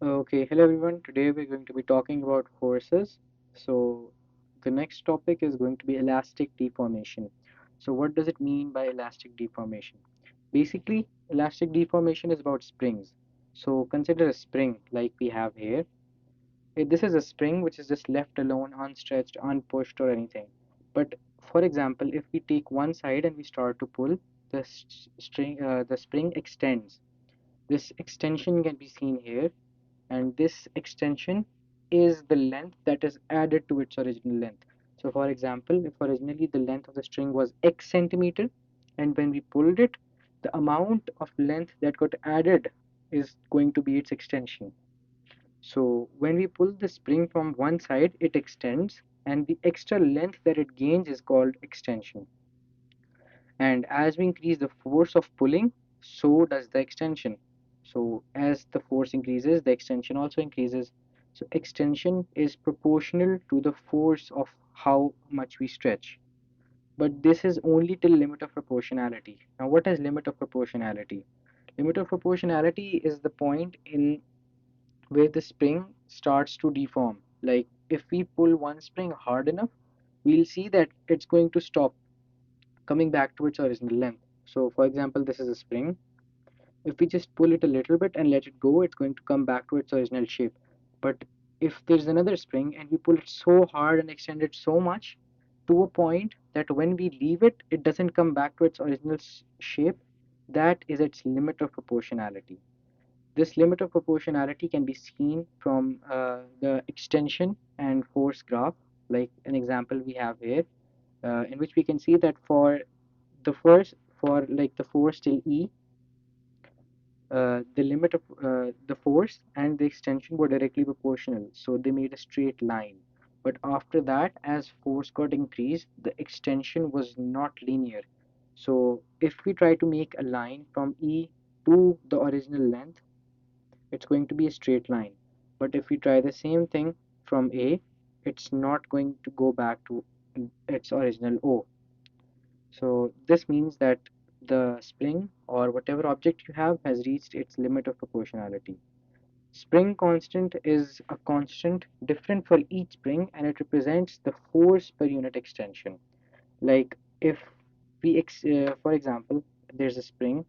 Okay, hello everyone. Today we're going to be talking about forces. So, the next topic is going to be elastic deformation. So, what does it mean by elastic deformation? Basically, elastic deformation is about springs. So, consider a spring like we have here. This is a spring which is just left alone, unstretched, unpushed, or anything. But for example, if we take one side and we start to pull, the spring extends. This extension can be seen here, and this extension is the length that is added to its original length. So for example, if originally the length of the string was x centimeter, and when we pulled it, the amount of length that got added is going to be its extension. So when we pull the spring from one side, it extends, and the extra length that it gains is called extension. And as we increase the force of pulling, so does the extension. So as the force increases, the extension also increases. So extension is proportional to the force of how much we stretch. But this is only till limit of proportionality. Now what is limit of proportionality? Limit of proportionality is the point in where the spring starts to deform. Like if we pull one spring hard enough, we'll see that it's going to stop coming back to its original length. So for example, this is a spring. If we just pull it a little bit and let it go, it's going to come back to its original shape. But if there's another spring and we pull it so hard and extend it so much to a point that when we leave it, it doesn't come back to its original shape, that is its limit of proportionality. This limit of proportionality can be seen from the extension and force graph, like an example we have here, in which we can see that for the force, for like the force till E, the limit of the force and the extension were directly proportional, so they made a straight line. But after that, as force got increased, the extension was not linear. So if we try to make a line from E to the original length, it's going to be a straight line. But if we try the same thing from A, it's not going to go back to its original O. So this means that the spring or whatever object you have has reached its limit of proportionality. Spring constant is a constant different for each spring, and it represents the force per unit extension. Like if for example, there's a spring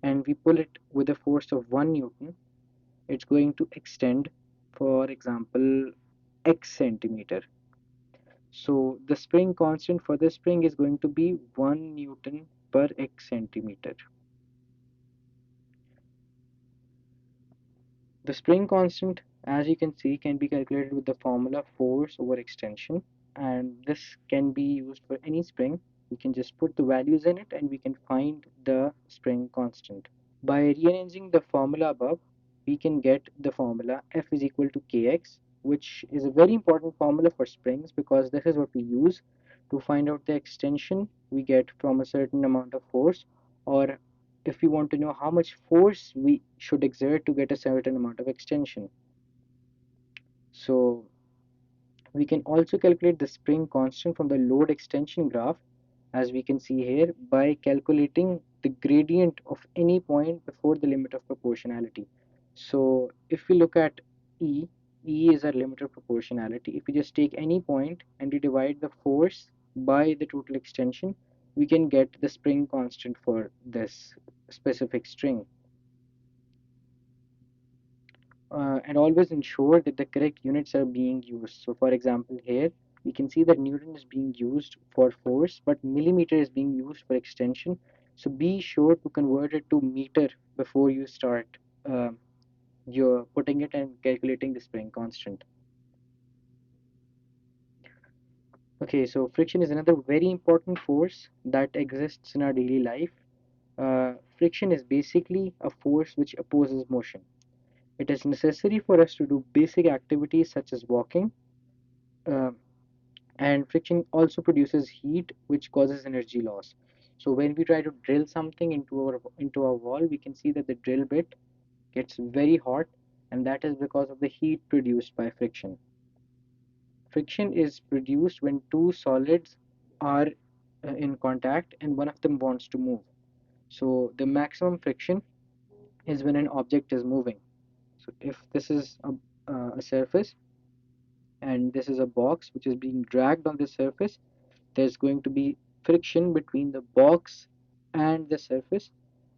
and we pull it with a force of 1 Newton, it's going to extend, for example, x centimeter. So the spring constant for this spring is going to be 1 Newton per x centimeter. The spring constant, as you can see, can be calculated with the formula force over extension, and this can be used for any spring. We can just put the values in it and we can find the spring constant. By rearranging the formula above, we can get the formula F is equal to Kx, which is a very important formula for springs because this is what we use to find out the extension we get from a certain amount of force, or if we want to know how much force we should exert to get a certain amount of extension. So we can also calculate the spring constant from the load extension graph, as we can see here, by calculating the gradient of any point before the limit of proportionality. So if we look at E, E is our limit of proportionality. If we just take any point and we divide the force by the total extension, we can get the spring constant for this specific string. And always ensure that the correct units are being used. So for example, here we can see that Newton is being used for force, but millimeter is being used for extension. So be sure to convert it to meter before you start uh, you're putting it and calculating the spring constant. Okay, so friction is another very important force that exists in our daily life. Friction is basically a force which opposes motion. It is necessary for us to do basic activities such as walking, uh, and friction also produces heat which causes energy loss. So when we try to drill something into our wall, we can see that the drill bit gets very hot, and that is because of the heat produced by friction. Friction is produced when two solids are in contact and one of them wants to move. So the maximum friction is when an object is moving. So if this is a surface and this is a box which is being dragged on the surface, there's going to be friction between the box and the surface,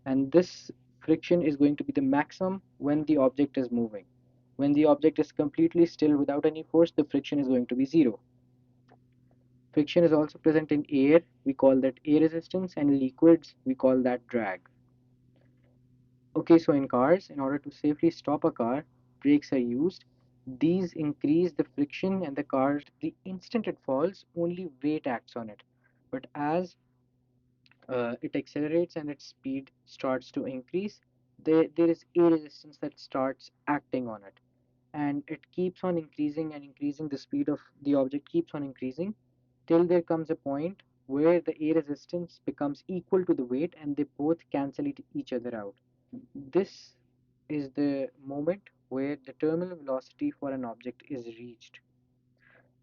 and this friction is going to be the maximum when the object is moving. When the object is completely still without any force, the friction is going to be zero. Friction is also present in air, we call that air resistance, and liquids, we call that drag. Okay, so in cars, in order to safely stop a car, brakes are used. These increase the friction and the car, the instant it falls, only weight acts on it. But as it accelerates and its speed starts to increase, there is air resistance that starts acting on it. And it keeps on increasing and increasing, the speed of the object keeps on increasing till there comes a point where the air resistance becomes equal to the weight and they both cancel each other out. This is the moment where the terminal velocity for an object is reached.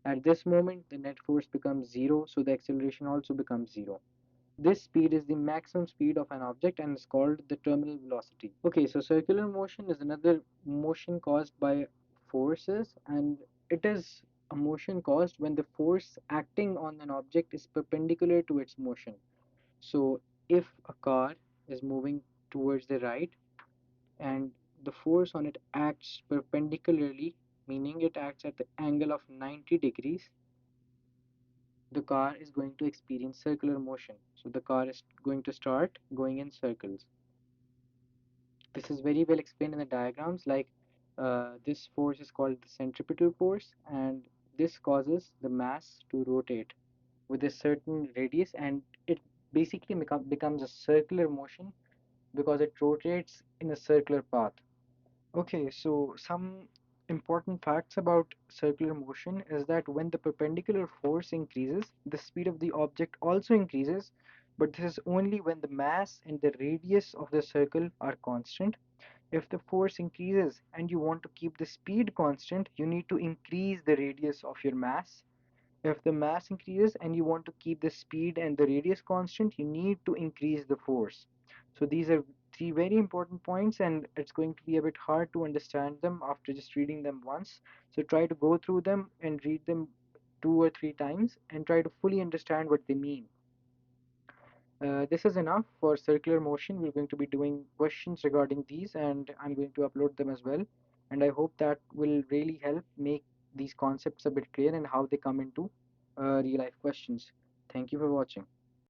At this moment, the net force becomes zero, so the acceleration also becomes zero. This speed is the maximum speed of an object and is called the terminal velocity. Okay, so circular motion is another motion caused by forces, and it is a motion caused when the force acting on an object is perpendicular to its motion. So if a car is moving towards the right and the force on it acts perpendicularly, meaning it acts at the angle of 90 degrees, the car is going to experience circular motion. So the car is going to start going in circles. This is very well explained in the diagrams, like this force is called the centripetal force, and this causes the mass to rotate with a certain radius, and it basically becomes a circular motion because it rotates in a circular path. Okay, so some important facts about circular motion is that when the perpendicular force increases, the speed of the object also increases, but this is only when the mass and the radius of the circle are constant. If the force increases and you want to keep the speed constant, you need to increase the radius of your mass. If the mass increases and you want to keep the speed and the radius constant, you need to increase the force. So these are three very important points, and it's going to be a bit hard to understand them after just reading them once. So try to go through them and read them 2 or 3 times and try to fully understand what they mean. This is enough for circular motion. We're going to be doing questions regarding these, and I'm going to upload them as well. And I hope that will really help make these concepts a bit clear and how they come into real life questions. Thank you for watching.